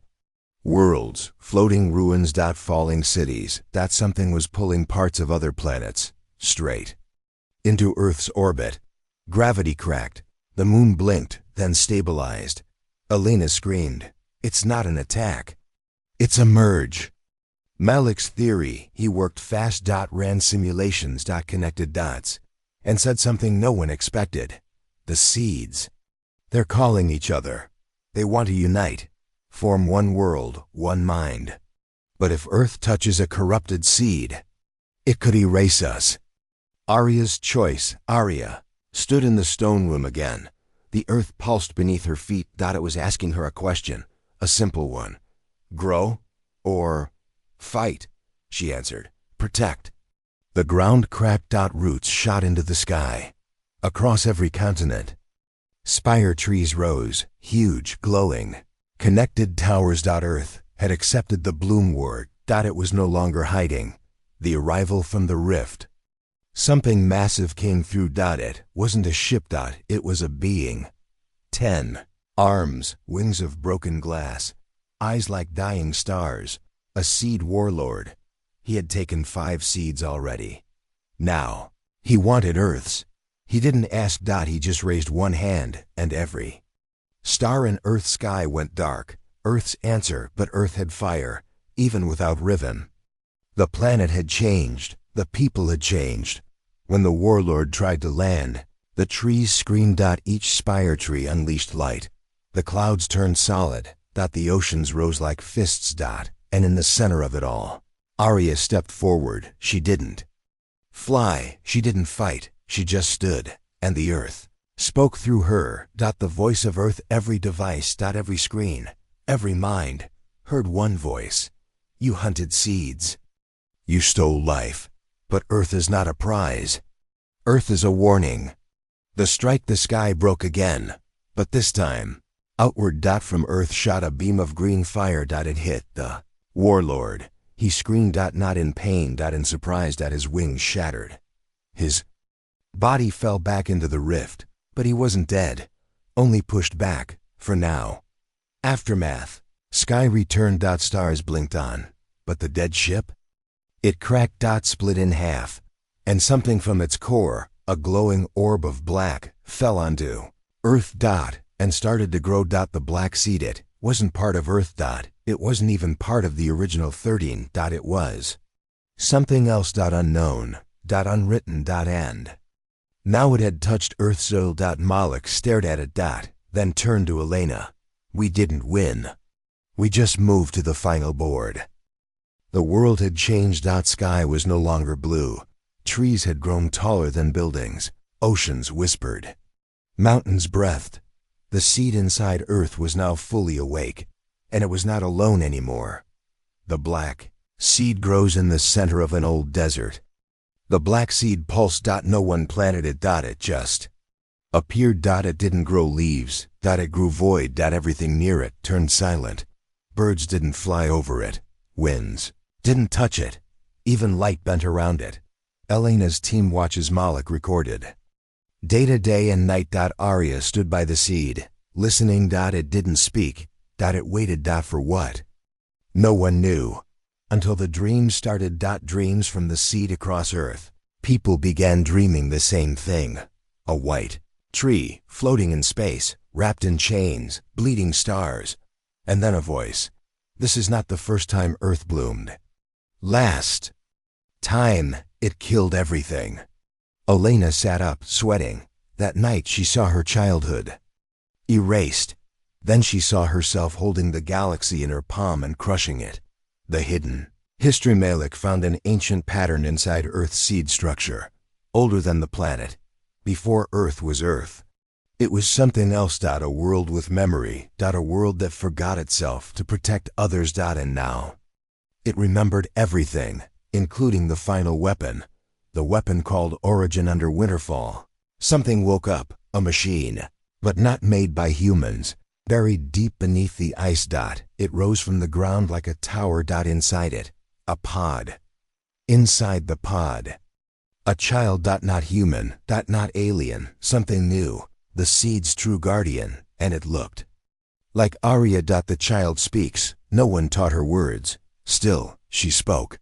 worlds. Floating ruins. Falling cities. Something was pulling parts of other planets. Straight into Earth's orbit. Gravity cracked. The moon blinked, then stabilized. Alina screamed. It's not an attack. It's a merge. Malik's theory. He worked fast. Ran simulations. Connected dots. And said something no one expected. The seeds. They're calling each other. They want to unite. Form one world, one mind. But if Earth touches a corrupted seed, it could erase us. Arya's choice. Arya stood in the stone room again. The earth pulsed beneath her feet. It was asking her a question, a simple one. Grow or fight? She answered. Protect. The ground cracked. Roots shot into the sky. Across every continent, spire trees rose, huge, glowing. Connected towers. Earth had accepted the bloom word. It was no longer hiding. The arrival from the rift. Something massive came through. It wasn't a ship. It was a being. 10 arms, wings of broken glass, eyes like dying stars. A seed warlord. He had taken 5 seeds already. Now, He wanted Earth's. He didn't ask. He just raised one hand, and every star in Earth's sky went dark. Earth's answer, but Earth had fire, even without Riven. The planet had changed. The people had changed. When the warlord tried to land, the trees screamed. Each spire tree unleashed light. The clouds turned solid. The oceans rose like fists. And in the center of it all, Arya stepped forward. She didn't fly. She didn't fight. She just stood. And the Earth spoke through her. The voice of Earth. Every device. Every screen. Every mind heard one voice. You hunted seeds. You stole life. But Earth is not a prize. Earth is a warning. The strike. The sky broke again. But this time, outward. From Earth shot a beam of green fire. It hit the warlord. He screamed. Not in pain. In surprise. His wings shattered. His body fell back into the rift. But he wasn't dead. Only pushed back. For now. Aftermath. Sky returned. Stars blinked on. But the dead ship? It cracked. Split in half. And something from its core, a glowing orb of black, fell onto Earth. And started to grow. The black seed. It wasn't part of Earth. It wasn't even part of the original 13. It was something else. Unknown. Unwritten. And now it had touched Earth's soul. Moloch stared at it. Then turned to Elena. We didn't win. We just moved to the final board. The world had changed. Sky was no longer blue. Trees had grown taller than buildings. Oceans whispered. Mountains breathed. The seed inside Earth was now fully awake, and it was not alone anymore. The black seed grows in the center of an old desert. The black seed pulsed. No one planted it. It just appeared. It didn't grow leaves. It grew void. Everything near it turned silent. Birds didn't fly over it. Winds didn't touch it. Even light bent around it. Elena's team watches. Moloch recorded. Day and night. Arya stood by the seed, listening. It didn't speak. It waited. For what? No one knew. Until the dreams started. Dreams from the seed across Earth. People began dreaming the same thing. A white tree floating in space, wrapped in chains, bleeding stars. And then a voice. This is not the first time Earth bloomed. Last time, it killed everything. Elena sat up, sweating. That night she saw her childhood erased. Then she saw herself holding the galaxy in her palm and crushing it. The hidden history. Malik found an ancient pattern inside Earth's seed structure, older than the planet, before Earth was Earth. It was something else. A world with memory. A world that forgot itself to protect others. And now it remembered everything, including the final weapon. The weapon called Origin under Winterfall. Something woke up, a machine, but not made by humans. Buried deep beneath the ice. It rose from the ground like a tower. Inside it, a pod. Inside the pod, a child. Not human. Not alien. Something new. The seed's true guardian. And it looked like Arya. The child speaks. No one taught her words. Still, she spoke.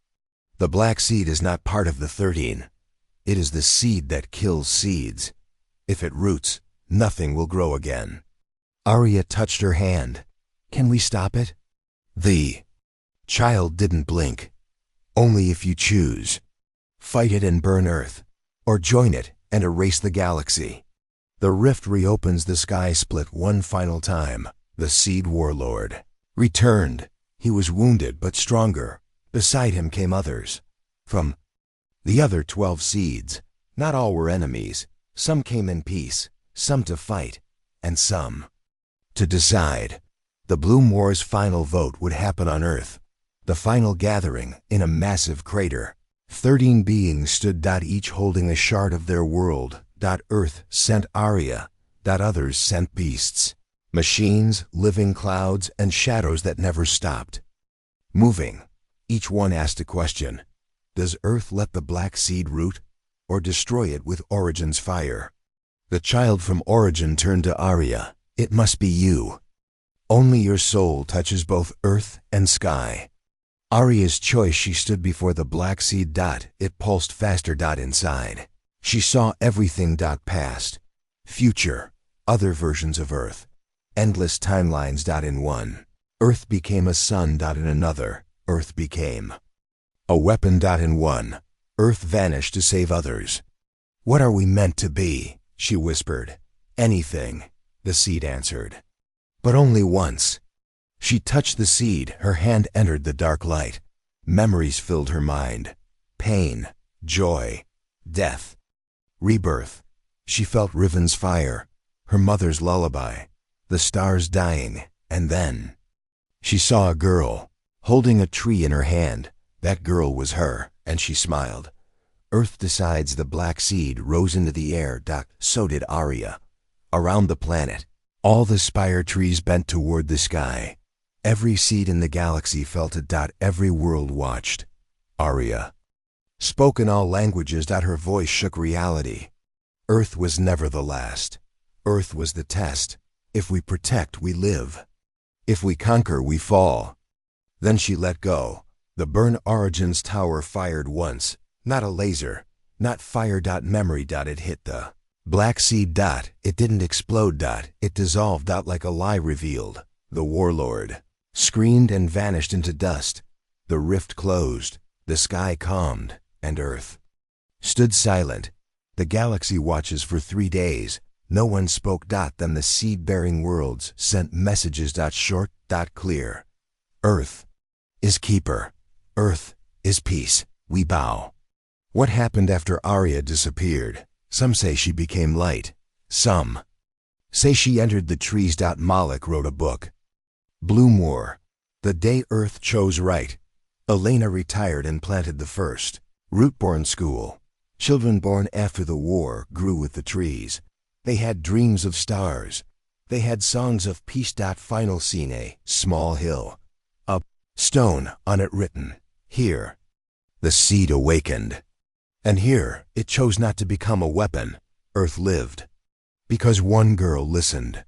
The black seed is not part of the 13. It is the seed that kills seeds. If it roots, nothing will grow again. Arya touched her hand. Can we stop it? The child didn't blink. Only if you choose. Fight it and burn Earth. Or join it and erase the galaxy. The rift reopens. The sky split one final time. The seed warlord returned. He was wounded but stronger. Beside him came others. From the other 12 seeds. Not all were enemies. Some came in peace, some to fight, and some to decide. The Bloom War's final vote would happen on Earth. The final gathering in a massive crater. 13 beings stood. Each holding a shard of their world. Earth sent Arya. Others sent beasts. Machines, living clouds, and shadows that never stopped moving. Each one asked a question. Does Earth let the black seed root, or destroy it with Origin's fire? The child from Origin turned to Arya. It must be you. Only your soul touches both Earth and sky. Arya's choice. She stood before the black seed. It pulsed faster. Inside, She saw everything. Past, future, other versions of Earth, endless timelines. In one, Earth became a sun. In another, Earth became a weapon. In one, Earth vanished to save others. What are we meant to be? She whispered. Anything, the seed answered. But only once. She touched the seed, her hand entered the dark light. Memories filled her mind. Pain, joy, death, rebirth. She felt Riven's fire, her mother's lullaby, the stars dying, and then she saw a girl, holding a tree in her hand. That girl was her, and she smiled. Earth decides. The black seed rose into the air. So did Arya. Around the planet, all the spire trees bent toward the sky. Every seed in the galaxy felt it. Every world watched. Arya spoke in all languages. Her voice shook reality. Earth was never the last. Earth was the test. If we protect, we live. If we conquer, we fall. Then she let go. The Burn Origins tower fired once. Not a laser, not fire. Memory. It hit the black seed. It didn't explode. It dissolved. Like a lie revealed. The warlord screamed and vanished into dust. The rift closed. The sky calmed, and Earth stood silent. The galaxy watches for 3 days. No one spoke. Then the seed-bearing worlds sent messages. Short, clear. Earth is keeper. Earth is peace. We bow. What happened after Arya disappeared? Some say she became light. Some say she entered the trees. Malik wrote a book. Bloom War. The day Earth chose right. Elena retired and planted the first root-born school. Children born after the war grew with the trees. They had dreams of stars. They had songs of peace. Final scene. A small hill. A stone, on it written, "Here." The seed awakened. And here, it chose not to become a weapon. Earth lived. Because one girl listened.